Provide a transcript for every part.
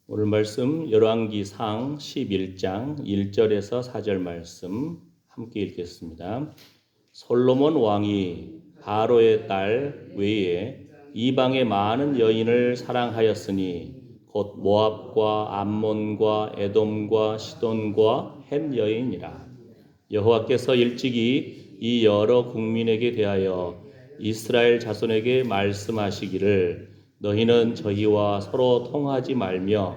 오늘 말씀 열왕기상 11장 1절에서 4절 말씀 함께 읽겠습니다. 솔로몬 왕이 바로의 딸 외에 이방의 많은 여인을 사랑하였으니 곧 모압과 암몬과 에돔과 시돈과 헷 여인이라. 여호와께서 일찍이 이 여러 국민에게 대하여 이스라엘 자손에게 말씀하시기를 너희는 저희와 서로 통하지 말며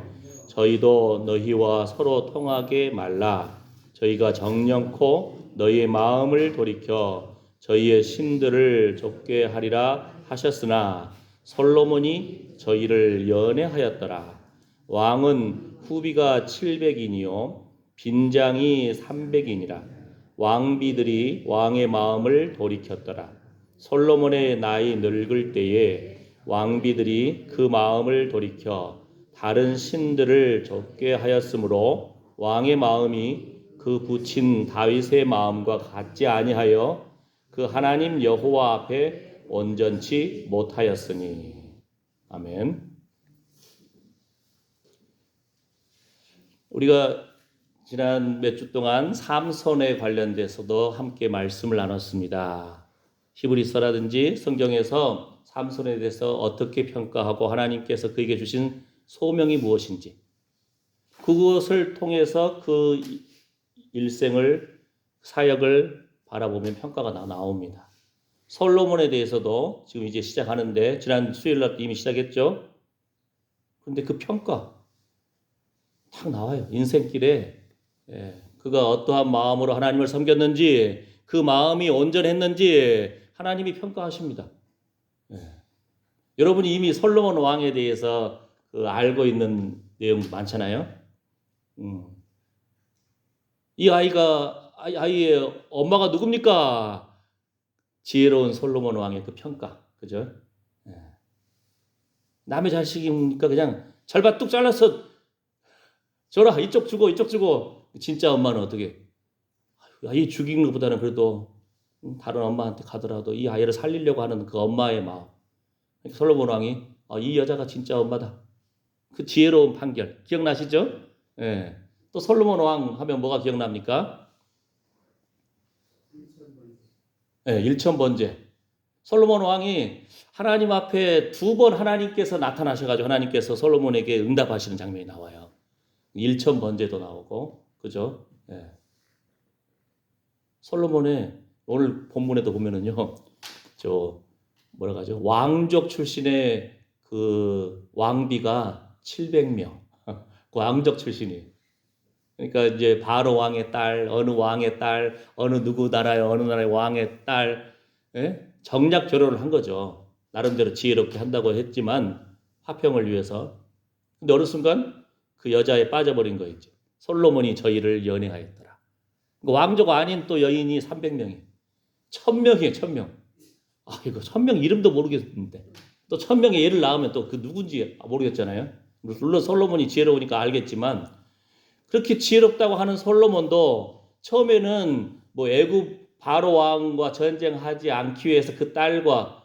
저희도 너희와 서로 통하게 말라. 저희가 정령코 너희의 마음을 돌이켜 저희의 신들을 좇게 하리라 하셨으나 솔로몬이 저희를 연애하였더라. 왕은 후비가 700인이요 빈장이 300인이라. 왕비들이 왕의 마음을 돌이켰더라. 솔로몬의 나이 늙을 때에 왕비들이 그 마음을 돌이켜 다른 신들을 좇게 하였으므로 왕의 마음이 그 부친 다윗의 마음과 같지 아니하여 그 하나님 여호와 앞에 온전치 못하였으니. 아멘. 우리가 지난 몇 주 동안 삼손에 관련돼서도 함께 말씀을 나눴습니다. 히브리서라든지 성경에서 삼손에 대해서 어떻게 평가하고 하나님께서 그에게 주신 소명이 무엇인지, 그것을 통해서 그 일생을, 사역을 바라보면 평가가 나옵니다. 솔로몬에 대해서도 지금 이제 시작하는데, 지난 수요일날 이미 시작했죠. 그런데 그 평가 딱 나와요. 인생길에 그가 어떠한 마음으로 하나님을 섬겼는지, 그 마음이 온전했는지 하나님이 평가하십니다. 여러분이 이미 솔로몬 왕에 대해서 알고 있는 내용도 많잖아요. 이 아이의 엄마가 누굽니까? 지혜로운 솔로몬 왕의 그 평가, 그죠? 남의 자식이니까 그냥 절반 뚝 잘라서 줘라, 이쪽 주고 이쪽 주고. 진짜 엄마는 어떻게? 아이 죽이는 것보다는 그래도 다른 엄마한테 가더라도 이 아이를 살리려고 하는 그 엄마의 마음. 솔로몬 왕이 이 여자가 진짜 엄마다. 그 지혜로운 판결 기억나시죠? 예. 또 솔로몬 왕 하면 뭐가 기억납니까? 일천번제. 솔로몬 왕이 하나님 앞에 2번 하나님께서 나타나셔가지고 하나님께서 솔로몬에게 응답하시는 장면이 나와요. 일천번제도 나오고, 그죠? 예. 솔로몬의 오늘 본문에도 보면은요, 뭐라고 하죠? 왕족 출신의 그 왕비가 700명. 그 왕족 출신이. 그러니까 이제 바로 왕의 딸, 어느 왕의 딸, 어느 누구 나라의 어느 나라의 왕의 딸, 정략 결혼을 한 거죠. 나름대로 지혜롭게 한다고 했지만 화평을 위해서. 근데 어느 순간 그 여자에 빠져버린 거 있죠. 솔로몬이 저희를 연애하였더라. 왕족 아닌 또 여인이 300명이. 1000명이에요, 1000명. 이거 1000명 이름도 모르겠는데. 또 1000명의 애를 낳으면 또 그 누군지 모르겠잖아요. 물론 솔로몬이 지혜로우니까 알겠지만, 그렇게 지혜롭다고 하는 솔로몬도 처음에는 뭐 애굽 바로 왕과 전쟁하지 않기 위해서 그 딸과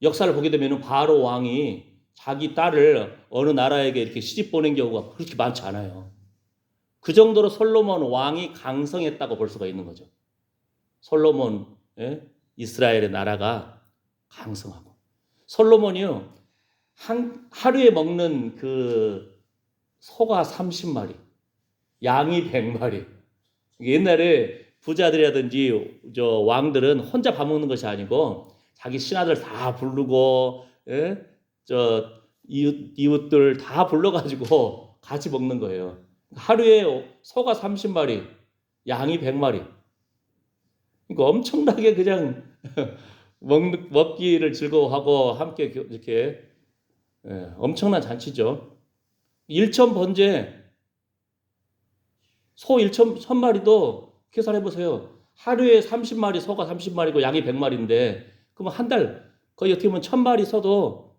역사를 보게 되면 바로 왕이 자기 딸을 어느 나라에게 이렇게 시집 보낸 경우가 그렇게 많지 않아요. 그 정도로 솔로몬 왕이 강성했다고 볼 수가 있는 거죠. 솔로몬, 이스라엘의 나라가 강성하고. 솔로몬이요, 하루에 먹는 그 소가 30마리, 양이 100마리. 옛날에 부자들이라든지 왕들은 혼자 밥 먹는 것이 아니고 자기 신하들 다 부르고, 이웃들 다 불러가지고 같이 먹는 거예요. 하루에 소가 30마리, 양이 100마리. 그러니까 엄청나게 그냥 먹기를 즐거워하고 함께 이렇게 엄청난 잔치죠. 일천번제, 소 1000마리도 계산해보세요. 하루에 30마리, 소가 30마리고 양이 100마리인데 그러면 한 달, 거의 어떻게 보면 1000마리 소도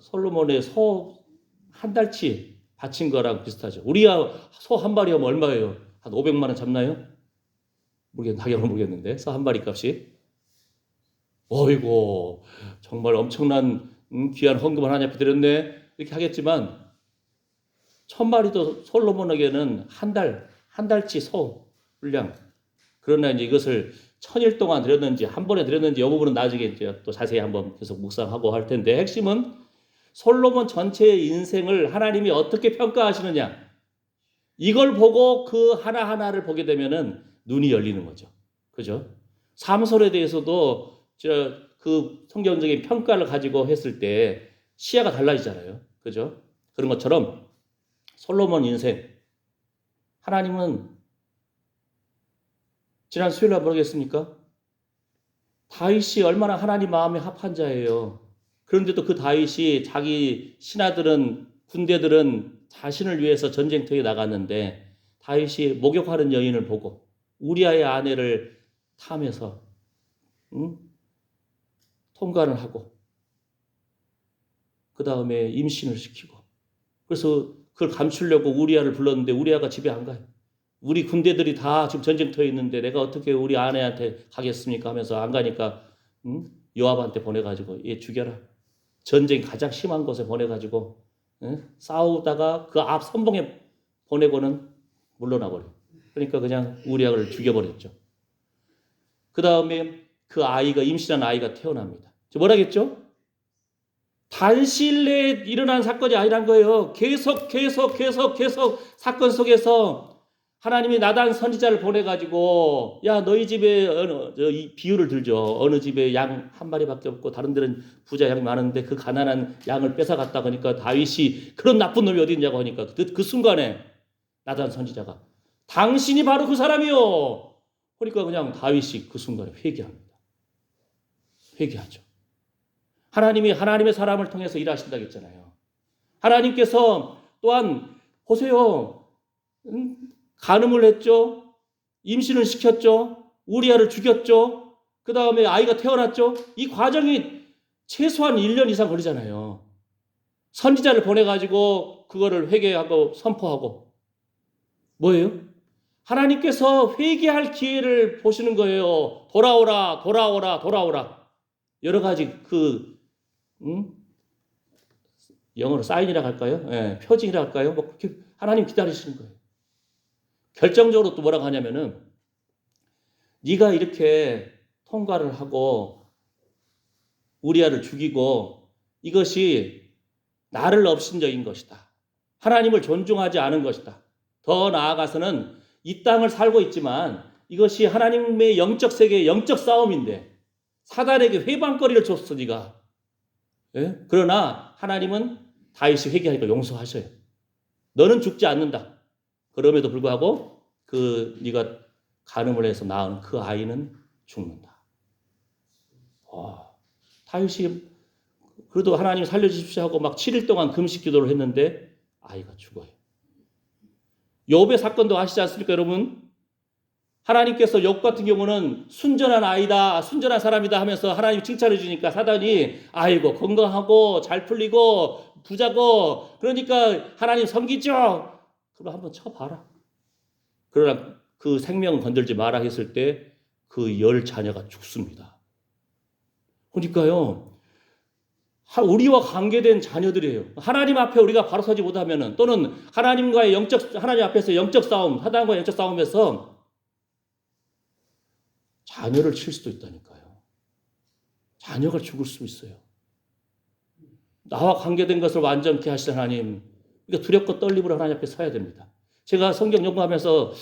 솔로몬의 소 한 달치 바친 거랑 비슷하죠. 우리야 소 한 마리 하면 얼마예요? 한 500만 원 잡나요? 가격은 모르겠는데 소 한 마리 값이. 어이고 정말 엄청난 귀한 헌금을 하나님 앞에 드렸네. 이렇게 하겠지만 1000마리도 솔로몬에게는 한 달치 소 분량. 그러나 이제 이것을 1000일 동안 드렸는지 한 번에 드렸는지 이 부분은 나중에 이제 또 자세히 한번 계속 묵상하고 할 텐데, 핵심은 솔로몬 전체의 인생을 하나님이 어떻게 평가하시느냐, 이걸 보고 그 하나하나를 보게 되면은 눈이 열리는 거죠. 그죠? 삼손에 대해서도 그 성경적인 평가를 가지고 했을 때 시야가 달라지잖아요. 그죠? 그런 것처럼 솔로몬 인생, 하나님은 지난 수요일날 모르겠습니까? 다윗이 얼마나 하나님 마음에 합한 자예요. 그런데도 그 다윗이 자기 신하들은, 군대들은 자신을 위해서 전쟁터에 나갔는데 다윗이 목욕하는 여인을 보고 우리아의 아내를 탐해서 통관을 하고 그 다음에 임신을 시키고, 그래서 그걸 감추려고 우리아를 불렀는데 우리아가 집에 안 가요. 우리 군대들이 다 지금 전쟁터에 있는데 내가 어떻게 우리 아내한테 가겠습니까 하면서 안 가니까 요압한테 보내가지고 얘 죽여라. 전쟁 가장 심한 곳에 보내가지고 싸우다가 그 앞 선봉에 보내고는 물러나 버려요. 그러니까 그냥 우리아를 죽여버렸죠. 그 다음에 그 아이가, 임신한 아이가 태어납니다. 뭐라겠죠? 단시일 내에 일어난 사건이 아니란 거예요. 계속 사건 속에서 하나님이 나단 선지자를 보내가지고, 야, 너희 집에 이 비유를 들죠. 어느 집에 양 한 마리밖에 없고 다른 데는 부자 양이 많은데 그 가난한 양을 뺏어갔다 그러니까 다윗이, 그런 나쁜 놈이 어디 있냐고 하니까 그 순간에 나단 선지자가 당신이 바로 그 사람이요. 그러니까 그냥 다윗이 그 순간에 회개합니다. 회개하죠. 하나님이 하나님의 사람을 통해서 일하신다고 했잖아요. 하나님께서 또한 보세요. 간음을 했죠. 임신을 시켰죠. 우리아를 죽였죠. 그 다음에 아이가 태어났죠. 이 과정이 최소한 1년 이상 걸리잖아요. 선지자를 보내가지고 그거를 회개하고 선포하고. 뭐예요? 하나님께서 회개할 기회를 보시는 거예요. 돌아오라. 여러 가지 영어로 사인이라고 할까요? 예, 표징이라고 할까요? 뭐 그렇게 하나님 기다리시는 거예요. 결정적으로 또 뭐라고 하냐면은, 네가 이렇게 통과를 하고 우리아를 죽이고 이것이 나를 업신여긴 것이다. 하나님을 존중하지 않은 것이다. 더 나아가서는 이 땅을 살고 있지만 이것이 하나님의 영적 세계의 영적 싸움인데 사단에게 회방거리를 줬어 네가. 예? 그러나 하나님은 다윗이 회개하니까 용서하셔요. 너는 죽지 않는다. 그럼에도 불구하고 네가 간음을 해서 낳은 그 아이는 죽는다. 다윗이 그래도 하나님 살려주십시오 하고 막 7일 동안 금식 기도를 했는데 아이가 죽어요. 욥의 사건도 아시지 않습니까, 여러분? 하나님께서 욥 같은 경우는 순전한 아이다, 순전한 사람이다 하면서 하나님 칭찬해 주니까 사단이 아이고 건강하고 잘 풀리고 부자고 그러니까 하나님 섬기죠. 그럼 한번 쳐봐라. 그러나 그 생명은 건들지 마라 했을 때 그 10자녀가 죽습니다. 그러니까요, 우리와 관계된 자녀들이에요. 하나님 앞에 우리가 바로 서지 못하면은, 또는 하나님과의 하나님 앞에서 영적 싸움, 사단과의 영적 싸움에서 자녀를 칠 수도 있다니까요. 자녀가 죽을 수 있어요. 나와 관계된 것을 완전케 하시는 하나님, 그러니까 두렵고 떨림으로 하나님 앞에 서야 됩니다. 제가 성경 연구하면서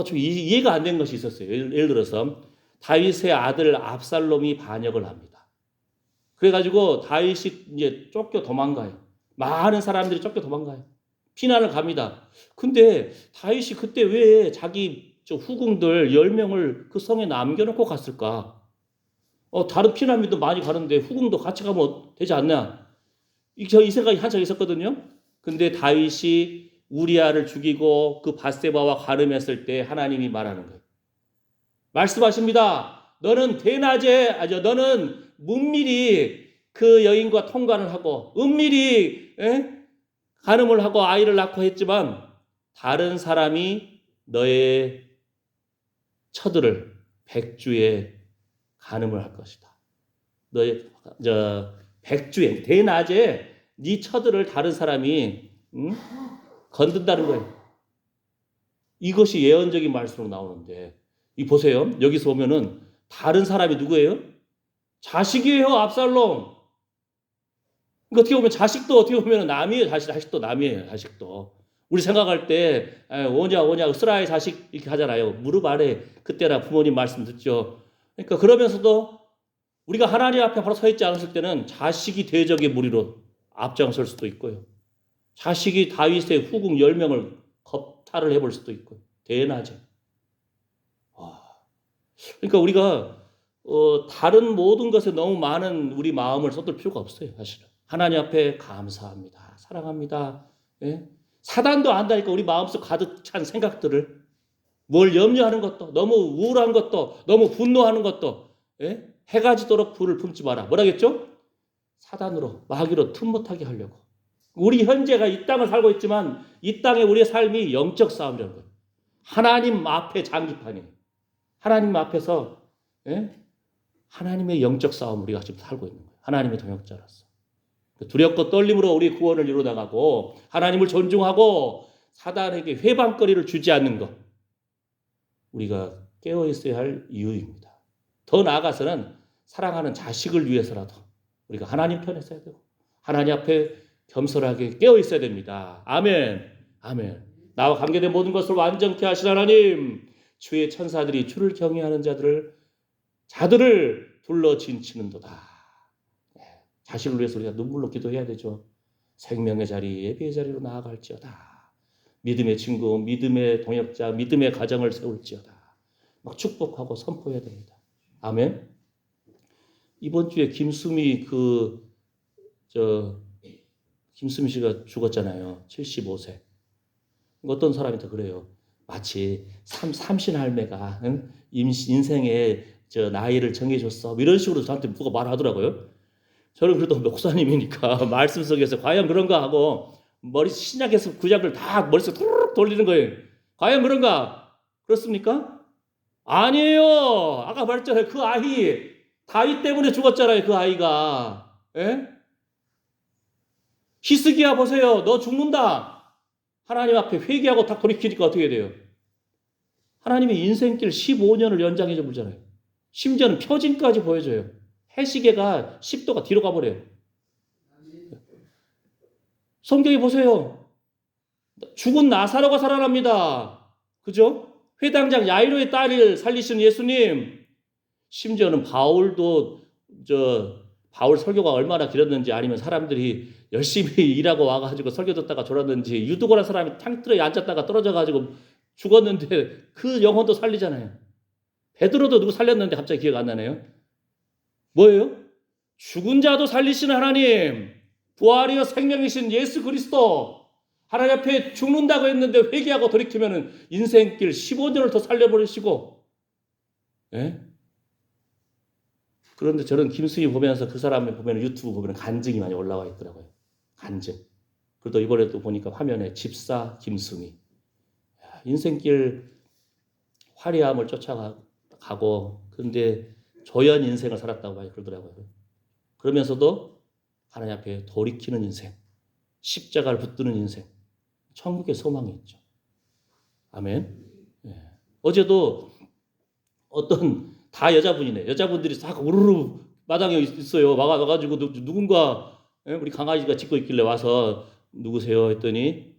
좀 이해가 안 된 것이 있었어요. 예를 들어서 다윗의 아들 압살롬이 반역을 합니다. 그래가지고 다윗이 이제 쫓겨 도망가요. 많은 사람들이 쫓겨 도망가요. 피난을 갑니다. 근데 다윗이 그때 왜 자기 후궁들 10명을 그 성에 남겨놓고 갔을까? 다른 피난민도 많이 가는데 후궁도 같이 가면 되지 않나? 이 생각이 한참 있었거든요. 근데 다윗이 우리아를 죽이고 그 밧세바와 간음했을 때 하나님이 말하는 거예요. 말씀하십니다. 너는 너는 문밀히 그 여인과 통관을 하고 은밀히 간음을 하고 아이를 낳고 했지만 다른 사람이 너의 처들을 백주에 간음을 할 것이다. 너의 백주에 대낮에 네 처들을 다른 사람이 건든다는 거예요. 이것이 예언적인 말씀으로 나오는데 이 보세요. 여기서 보면은 다른 사람이 누구예요? 자식이에요. 압살롬. 그러니까 어떻게 보면 자식도 어떻게 보면 남이에요. 자식도 남이에요. 자식도. 우리 생각할 때 오냐 으스라엘 자식 이렇게 하잖아요. 무릎 아래 그때나 부모님 말씀 듣죠. 그러니까 그러면서도 우리가 하나님 앞에 바로 서 있지 않았을 때는 자식이 대적의 무리로 앞장설 수도 있고요. 자식이 다윗의 후궁 10명을 겁탈을 해볼 수도 있고요. 대낮에. 그러니까 우리가 다른 모든 것에 너무 많은 우리 마음을 쏟을 필요가 없어요. 사실은. 하나님 앞에 감사합니다. 사랑합니다. 예? 사단도 안다니까 우리 마음속 가득 찬 생각들을 뭘 염려하는 것도 너무 우울한 것도 너무 분노하는 것도 예? 해가 지도록 불을 품지 마라. 뭐라겠죠? 사단으로 마귀로 틈 못하게 하려고. 우리 현재가 이 땅을 살고 있지만 이 땅에 우리의 삶이 영적 싸움이라는 거예요. 하나님 앞에 장기판이에요. 하나님 앞에서 예? 하나님의 영적 싸움 우리가 지금 살고 있는 거예요. 하나님의 동역자로서. 두렵고 떨림으로 우리 구원을 이루어나가고 하나님을 존중하고 사단에게 회방거리를 주지 않는 것. 우리가 깨어 있어야 할 이유입니다. 더 나아가서는 사랑하는 자식을 위해서라도 우리가 하나님 편에 서야 되고 하나님 앞에 겸손하게 깨어 있어야 됩니다. 아멘. 아멘. 나와 관계된 모든 것을 완전케 하신 하나님, 주의 천사들이 주를 경외하는 자들을 둘러 진치는도다. 자식을 위해서 우리가 눈물로 기도해야 되죠. 생명의 자리, 예배의 자리로 나아갈지어다. 믿음의 친구, 믿음의 동역자, 믿음의 가정을 세울지어다. 막 축복하고 선포해야 됩니다. 아멘. 이번 주에 김수미 김수미 씨가 죽었잖아요. 75세. 어떤 사람이 더 그래요. 마치 삼신 할매가 인생의 나이를 정해줬어. 이런 식으로 저한테 누가 말하더라고요. 저는 그래도 목사님이니까 말씀 속에서 과연 그런가 하고 머리 신약에서 구약을 다 머릿속에 툭 돌리는 거예요. 과연 그런가? 그렇습니까? 아니에요. 아까 말했잖아요. 그 아이 다윗 때문에 죽었잖아요. 그 아이가. 예? 히스기야 보세요. 너 죽는다. 하나님 앞에 회개하고 딱 돌이키니까 어떻게 돼요? 하나님의 인생길 15년을 연장해 주잖아요. 심지어는 표징까지 보여줘요. 해시계가 10도가 뒤로 가버려요. 성경에 보세요. 죽은 나사로가 살아납니다. 그죠? 회당장 야이로의 딸을 살리신 예수님. 심지어는 바울 설교가 얼마나 길었는지 아니면 사람들이 열심히 일하고 와가지고 설교 듣다가 졸았는지 유두고라는 사람이 탕틀에 앉았다가 떨어져가지고 죽었는데 그 영혼도 살리잖아요. 베드로도 누구 살렸는데 갑자기 기억 안 나네요. 뭐예요? 죽은 자도 살리시는 하나님, 부활이여 생명이신 예수 그리스도, 하나님 앞에 죽는다고 했는데 회개하고 돌이키면 인생길 15년을 더 살려버리시고, 예? 그런데 저는 김수희 보면서 그 사람을 보면 유튜브 보면 간증이 많이 올라와 있더라고요. 간증. 그래도 이번에도 보니까 화면에 집사 김수미. 인생길 화려함을 쫓아가고, 근데 조연 인생을 살았다고 많이 그러더라고요. 그러면서도 하나님 앞에 돌이키는 인생, 십자가를 붙드는 인생, 천국의 소망이 있죠. 아멘. 예. 어제도 다 여자분이네. 여자분들이 싹 우르르 마당에 있어요. 와가지고 누군가 우리 강아지가 짖고 있길래 와서 누구세요 했더니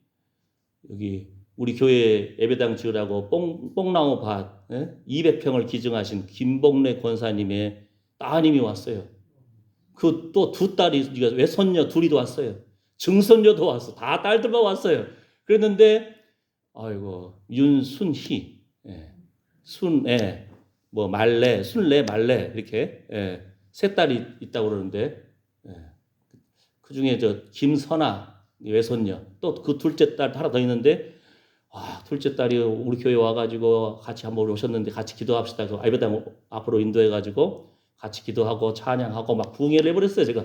여기 우리 교회 예배당 지으라고 뽕나무 밭 200평을 기증하신 김복래 권사님의 따님이 왔어요. 그 또 두 딸이 외손녀 둘이도 왔어요. 증손녀도 왔어. 다 딸들만 왔어요. 그랬는데 아이고 윤순희, 순애, 뭐 말래, 순래, 말래 이렇게 세 딸이 있다고 그러는데 그 중에 김선아 외손녀 또 그 둘째 딸 하나 더 있는데 둘째 딸이 우리 교회 와가지고 같이 한번 오셨는데 같이 기도합시다. 그 예배당 앞으로 인도해가지고 같이 기도하고 찬양하고 막 부흥회를 해버렸어요 제가.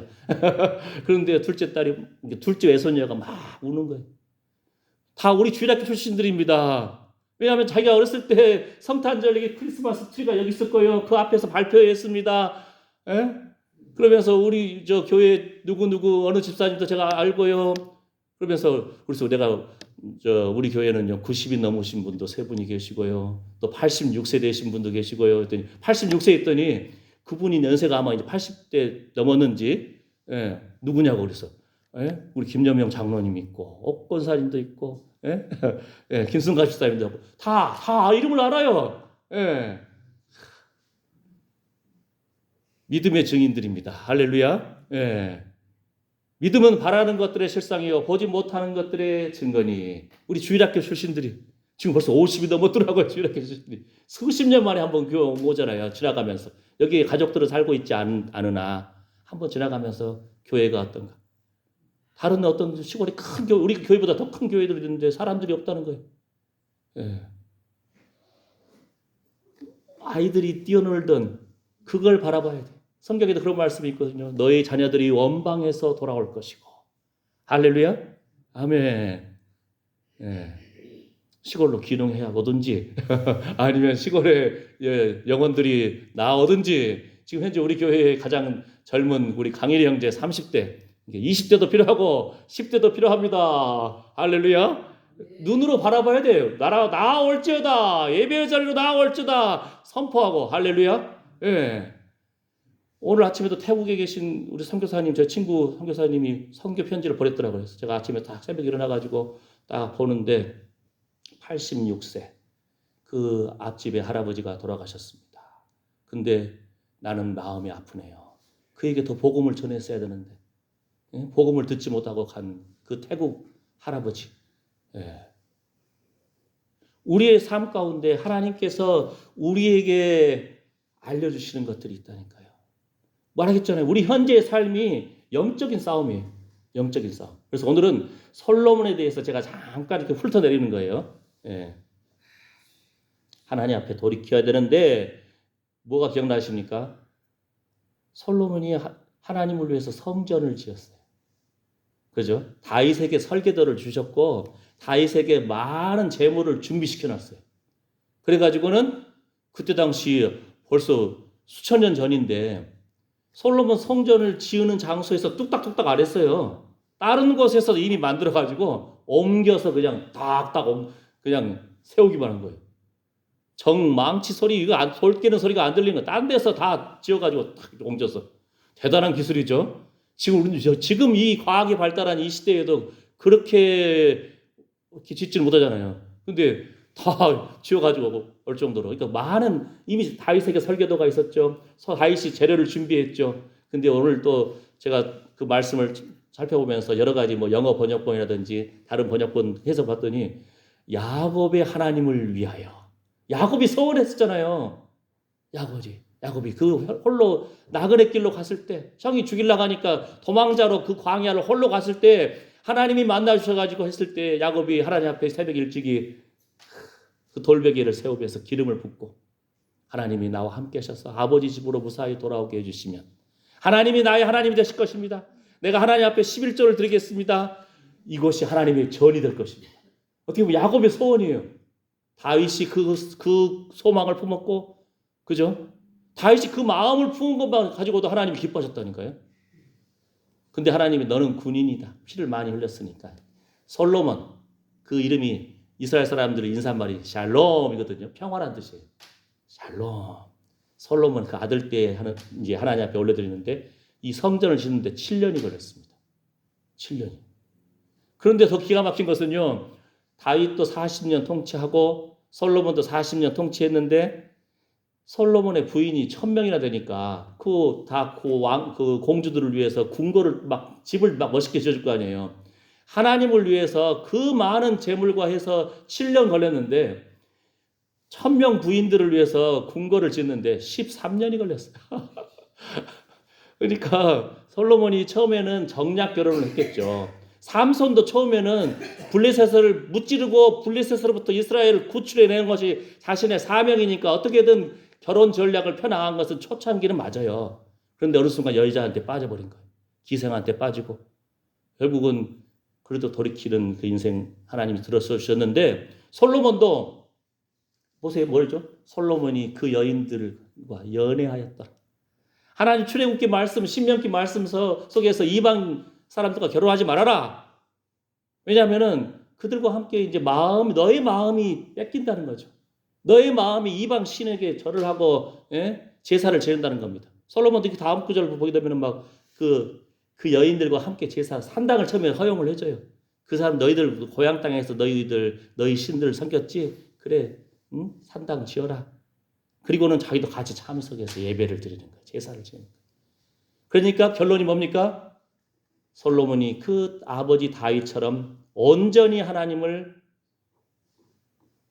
그런데 둘째 외손녀가 막 우는 거예요. 다 우리 주일학교 출신들입니다. 왜냐하면 자기가 어렸을 때 성탄절 크리스마스 트리가 여기 있을 거예요. 그 앞에서 발표했습니다. 그러면서 우리 저 교회 누구누구 어느 집사님도 제가 알고요. 그러면서 그래서 내가 우리 교회는요 90이 넘으신 분도 세 분이 계시고요. 또 86세 되신 분도 계시고요. 했더니 86세 했더니 그분이 연세가 아마 이제 80대 넘었는지 누구냐고 그래서 우리 김여명 장로님 있고 옥권사님도 있고 김승가 집사님도 있고 다 이름을 알아요. 믿음의 증인들입니다. 할렐루야. 믿음은 바라는 것들의 실상이요 보지 못하는 것들의 증거니. 우리 주일학교 출신들이 지금 벌써 50이 넘었더라고요. 주일학교 출신들이 수십 년 만에 한번 교회 오잖아요. 지나가면서 여기 가족들은 살고 있지 않으나 한번 지나가면서 교회가 어떤가. 다른 어떤 시골의 큰 교회, 우리 교회보다 더 큰 교회들이 있는데 사람들이 없다는 거예요. 아이들이 뛰어놀던 그걸 바라봐야 돼. 성경에도 그런 말씀이 있거든요. 너희 자녀들이 원방에서 돌아올 것이고. 할렐루야. 아멘. 시골로 귀농해야 오든지 아니면 시골에 영혼들이 나오든지. 지금 현재 우리 교회에 가장 젊은 우리 강일이 형제 30대 20대도 필요하고 10대도 필요합니다. 할렐루야. 눈으로 바라봐야 돼요. 나올지어다. 예배의 자리로 나올지어다. 선포하고. 할렐루야. 오늘 아침에도 태국에 계신 우리 선교사님, 제 친구 선교사님이 선교 편지를 보냈더라고요. 그래서 제가 아침에 딱 새벽에 일어나가지고 딱 보는데 86세 그 앞집에 할아버지가 돌아가셨습니다. 근데 나는 마음이 아프네요. 그에게 더 복음을 전했어야 되는데 복음을 듣지 못하고 간 그 태국 할아버지. 우리의 삶 가운데 하나님께서 우리에게 알려주시는 것들이 있다니까요. 말하겠잖아요. 우리 현재의 삶이 영적인 싸움이에요. 영적인 싸움. 그래서 오늘은 솔로몬에 대해서 제가 잠깐 이렇게 훑어내리는 거예요. 하나님 앞에 돌이켜야 되는데 뭐가 기억나십니까? 솔로몬이 하나님을 위해서 성전을 지었어요. 그죠? 다윗에게 설계도를 주셨고 다윗에게 많은 재물을 준비시켜놨어요. 그래가지고는 그때 당시 벌써 수천 년 전인데 솔로몬 성전을 지으는 장소에서 뚝딱뚝딱 안 했어요. 다른 곳에서 이미 만들어가지고 옮겨서 그냥 딱딱 그냥 세우기만 한 거예요. 정망치 소리, 돌 깨는 소리가 안 들리는 거, 딴 데서 다 지어가지고 딱 옮겨서. 대단한 기술이죠. 지금 이 과학이 발달한 이 시대에도 그렇게 짓지는 못하잖아요. 근데 다 지어가지고 올 정도로. 그러니까 많은 이미 다윗에게 설계도가 있었죠. 다윗이 재료를 준비했죠. 근데 오늘 또 제가 그 말씀을 살펴보면서 여러 가지 뭐 영어 번역본이라든지 다른 번역본 해서 봤더니 야곱의 하나님을 위하여. 야곱이 서원했었잖아요. 야곱이 그 홀로 나그네 길로 갔을 때 형이 죽이려고 하니까 도망자로 그 광야를 홀로 갔을 때 하나님이 만나주셔가지고 했을 때 야곱이 하나님 앞에 새벽 일찍이 그 돌베개를 세우면서 기름을 붓고 하나님이 나와 함께 하셔서 아버지 집으로 무사히 돌아오게 해주시면 하나님이 나의 하나님이 되실 것입니다. 내가 하나님 앞에 11조를 드리겠습니다. 이것이 하나님의 전이 될 것입니다. 어떻게 보면 야곱의 소원이에요. 다윗이 그 소망을 품었고, 그죠? 다윗이 그 마음을 품은 것만 가지고도 하나님이 기뻐하셨다니까요. 근데 하나님이 너는 군인이다. 피를 많이 흘렸으니까. 솔로몬, 그 이름이 이스라엘 사람들의 인사말이 샬롬이거든요. 평화란 뜻이에요. 샬롬. 솔로몬 그 아들 때 이제 하나님 앞에 올려드리는데 이 성전을 짓는데 7년이 걸렸습니다. 7년이. 그런데 더 기가 막힌 것은요. 다윗도 40년 통치하고 솔로몬도 40년 통치했는데 솔로몬의 부인이 1000명이나 되니까 그 공주들을 위해서 궁궐을 집을 멋있게 지어줄 거 아니에요. 하나님을 위해서 그 많은 재물과 해서 7년 걸렸는데 1000명 부인들을 위해서 궁궐을 짓는데 13년이 걸렸어요. 그러니까 솔로몬이 처음에는 정략 결혼을 했겠죠. 삼손도 처음에는 블레셋을 무찌르고 블레셋으로부터 이스라엘을 구출해내는 것이 자신의 사명이니까 어떻게든 결혼 전략을 펴나간 것은 초창기는 맞아요. 그런데 어느 순간 여자한테 빠져버린 거예요. 기생한테 빠지고 결국은 그래도 돌이키는 그 인생 하나님이 들어서 주셨는데 솔로몬도 보세요. 뭐죠? 솔로몬이 그 여인들과 연애하였다. 하나님 출애굽기 말씀, 신명기 말씀 속에서 이방 사람들과 결혼하지 말아라. 왜냐하면은 그들과 함께 이제 너의 마음이 뺏긴다는 거죠. 너의 마음이 이방 신에게 절을 하고 제사를 지낸다는 겁니다. 솔로몬도 그 다음 구절을 보게 되면은 막 그 여인들과 함께 제사 산당을 처음에 허용을 해줘요. 그 사람 너희들 고향 땅에서 너희 신들을 섬겼지? 그래, 응? 산당 지어라. 그리고는 자기도 같이 참석해서 예배를 드리는 거예요. 제사를 지내는 거예요. 그러니까 결론이 뭡니까? 솔로몬이 그 아버지 다윗처럼 온전히 하나님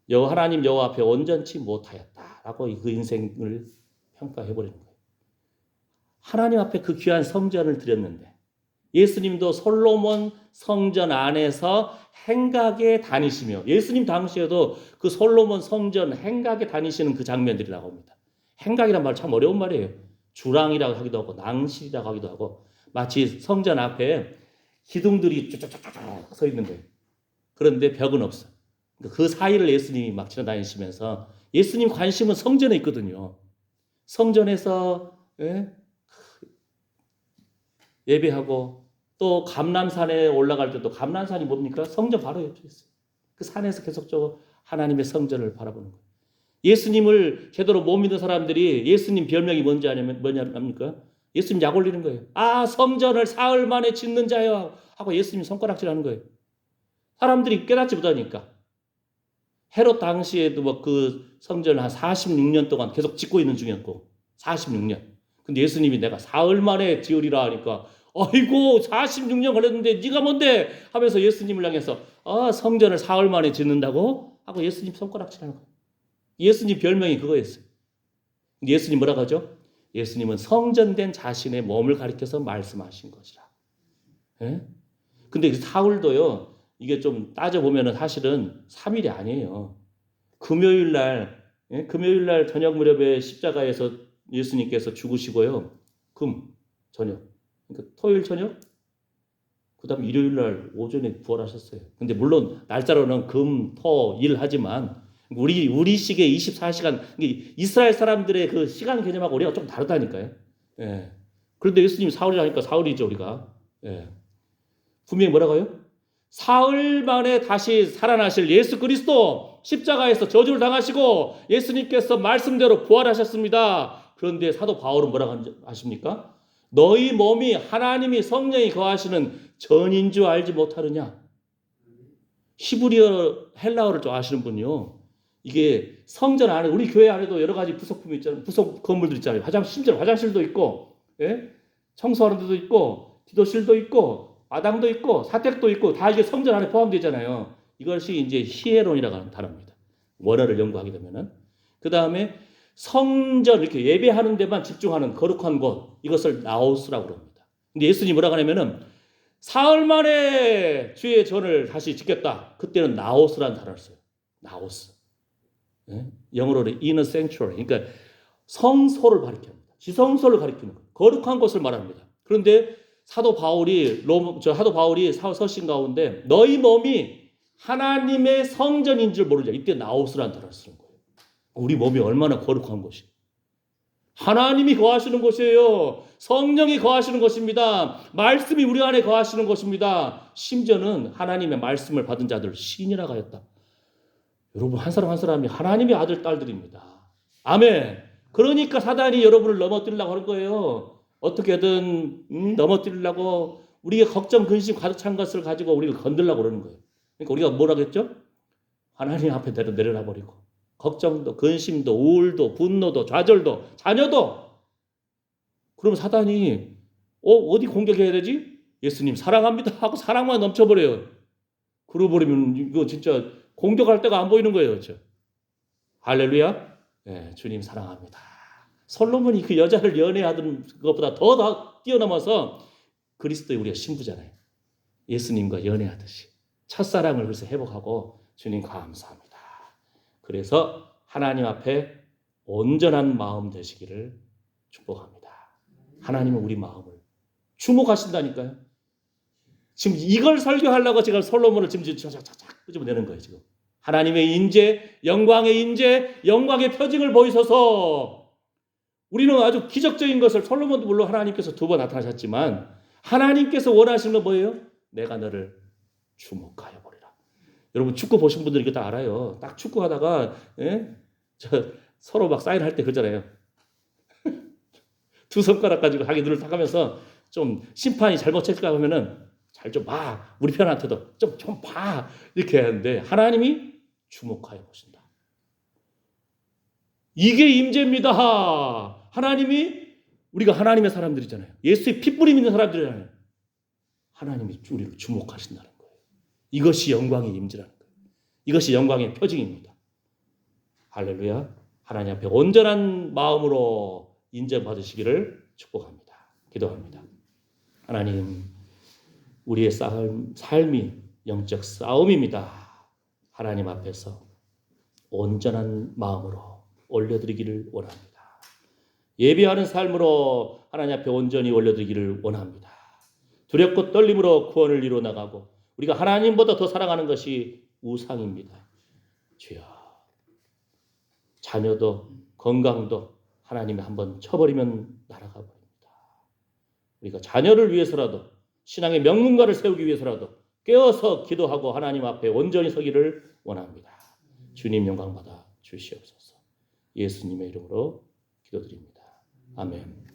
여호와 앞에 온전치 못하였다라고 그 인생을 평가해버리는 거예요. 하나님 앞에 그 귀한 성전을 드렸는데 예수님도 솔로몬 성전 안에서 행각에 다니시며 예수님 당시에도 그 솔로몬 성전 행각에 다니시는 그 장면들이 나옵니다. 행각이란 말 참 어려운 말이에요. 주랑이라고 하기도 하고 낭실이라고 하기도 하고 마치 성전 앞에 기둥들이 쫙쫙쫙 서 있는 거예요. 그런데 벽은 없어요. 그 사이를 예수님이 막 지나다니시면서 예수님 관심은 성전에 있거든요. 성전에서 예배하고 또 감람산에 올라갈 때도 감람산이 뭡니까? 성전 바로 옆에 있어요. 그 산에서 계속적으로 하나님의 성전을 바라보는 거예요. 예수님을 제대로 못 믿는 사람들이 예수님 별명이 뭐냐합니까? 예수님 약 올리는 거예요. 아, 성전을 사흘 만에 짓는 자여 하고 예수님 손가락질하는 거예요. 사람들이 깨닫지 못하니까. 헤롯 당시에도 뭐 그 성전을 한 46년 동안 계속 짓고 있는 중이었고 46년. 근데 예수님이 내가 사흘 만에 지으리라 하니까 아이고 46년 걸렸는데 네가 뭔데 하면서 예수님을 향해서 성전을 사흘 만에 짓는다고 하고 예수님 손가락질하는 거예요. 예수님 별명이 그거였어요. 예수님 뭐라고 하죠? 예수님은 성전된 자신의 몸을 가리켜서 말씀하신 것이라. 예? 근데 사울도요. 이게 좀 따져보면 사실은 3일이 아니에요. 금요일 날 저녁 무렵에 십자가에서 예수님께서 죽으시고요. 저녁. 그러니까 토요일 저녁? 그 다음 일요일 날 오전에 부활하셨어요. 근데 물론 날짜로는 토, 일 하지만 우리식의 24시간, 이스라엘 사람들의 그 시간 개념하고 우리가 좀 다르다니까요. 예. 그런데 예수님이 사흘이라니까 사흘이죠, 우리가. 예. 분명히 뭐라고요? 사흘 만에 다시 살아나실 예수 그리스도 십자가에서 저주를 당하시고 예수님께서 말씀대로 부활하셨습니다. 그런데 사도 바울은 뭐라고 하십니까? 너희 몸이 하나님이 성령이 거하시는 전인 줄 알지 못하느냐? 히브리어 헬라어를 좀 아시는 분이요. 이게 성전 안에 우리 교회 안에도 여러 가지 부속품이 있잖아요. 부속 건물들 있잖아요. 심지어 화장실도 있고, 청소하는 데도 있고, 기도실도 있고, 마당도 있고, 사택도 있고, 다 이게 성전 안에 포함되잖아요. 이것이 이제 히에론이라고 하는 단어입니다. 원어를 연구하게 되면은. 그 다음에 성전, 이렇게 예배하는 데만 집중하는 거룩한 곳, 이것을 나오스라고 합니다. 근데 예수님이 뭐라고 하냐면은, 사흘 만에 주의 전을 다시 짓겠다. 그때는 나오스라는 단어를 써요. 나오스. 영어로 inner sanctuary. 그러니까 성소를 가리킵니다. 지성소를 가리키는 거예요. 거룩한 곳을 말합니다. 그런데 사도 바울이 서신 가운데 너희 몸이 하나님의 성전인 줄 모르냐. 이때 나오스라는 단어를 쓰는 거예요. 우리 몸이 얼마나 거룩한 곳이에요. 하나님이 거하시는 곳이에요. 성령이 거하시는 것입니다. 말씀이 우리 안에 거하시는 것입니다. 심지어는 하나님의 말씀을 받은 자들 신이라고 하였다. 여러분 한 사람 한 사람이 하나님의 아들 딸들입니다. 아멘. 그러니까 사단이 여러분을 넘어뜨리려고 하는 거예요. 어떻게든 넘어뜨리려고 우리가 걱정 근심 가득 찬 것을 가지고 우리를 건들려고 그러는 거예요. 그러니까 우리가 뭐라고 했죠? 하나님 앞에 내려놔 버리고 걱정도 근심도 우울도 분노도 좌절도 자녀도 그러면 사단이 어디 공격해야 되지? 예수님 사랑합니다 하고 사랑만 넘쳐버려요. 그러고 버리면 이거 진짜 공격할 데가 안 보이는 거예요. 그렇죠? 할렐루야. 네, 주님 사랑합니다. 솔로몬이 그 여자를 연애하던 것보다 더 뛰어넘어서 그리스도의 우리가 신부잖아요. 예수님과 연애하듯이 첫사랑을 그래서 회복하고 주님 감사합니다. 그래서 하나님 앞에 온전한 마음 되시기를 축복합니다. 하나님은 우리 마음을 주목하신다니까요. 지금 이걸 설교하려고 제가 솔로몬을 지금 착착착 끄집어내는 거예요. 지금 하나님의 인재, 영광의 표징을 보이소서. 우리는 아주 기적적인 것을 솔로몬도 물론 하나님께서 2번 나타나셨지만 하나님께서 원하시는 건 뭐예요? 내가 너를 주목하여 보리라. 여러분 축구 보신 분들은 이거 다 알아요. 딱 축구하다가 서로 막 사인할 때 그러잖아요. 2손가락 가지고 자기 눈을 딱 하면서 좀 심판이 잘못했을까 하면은 잘 좀 봐. 우리 편한테도 좀 봐. 이렇게 하는데 하나님이 주목하여 보신다. 이게 임재입니다. 하나님이 우리가 하나님의 사람들이잖아요. 예수의 핏불이 있는 사람들이잖아요. 하나님이 우리를 주목하신다는 거예요. 이것이 영광의 임재라는 거예요. 이것이 영광의 표징입니다. 할렐루야. 하나님 앞에 온전한 마음으로 인정받으시기를 축복합니다. 기도합니다. 하나님, 우리의 삶이 영적 싸움입니다. 하나님 앞에서 온전한 마음으로 올려드리기를 원합니다. 예배하는 삶으로 하나님 앞에 온전히 올려드리기를 원합니다. 두렵고 떨림으로 구원을 이루어 나가고 우리가 하나님보다 더 사랑하는 것이 우상입니다. 주여, 자녀도 건강도 하나님이 한번 쳐버리면 날아가 버립니다. 우리가 자녀를 위해서라도 신앙의 명문가를 세우기 위해서라도 깨어서 기도하고 하나님 앞에 온전히 서기를 원합니다. 주님 영광 받아 주시옵소서. 예수님의 이름으로 기도드립니다. 아멘.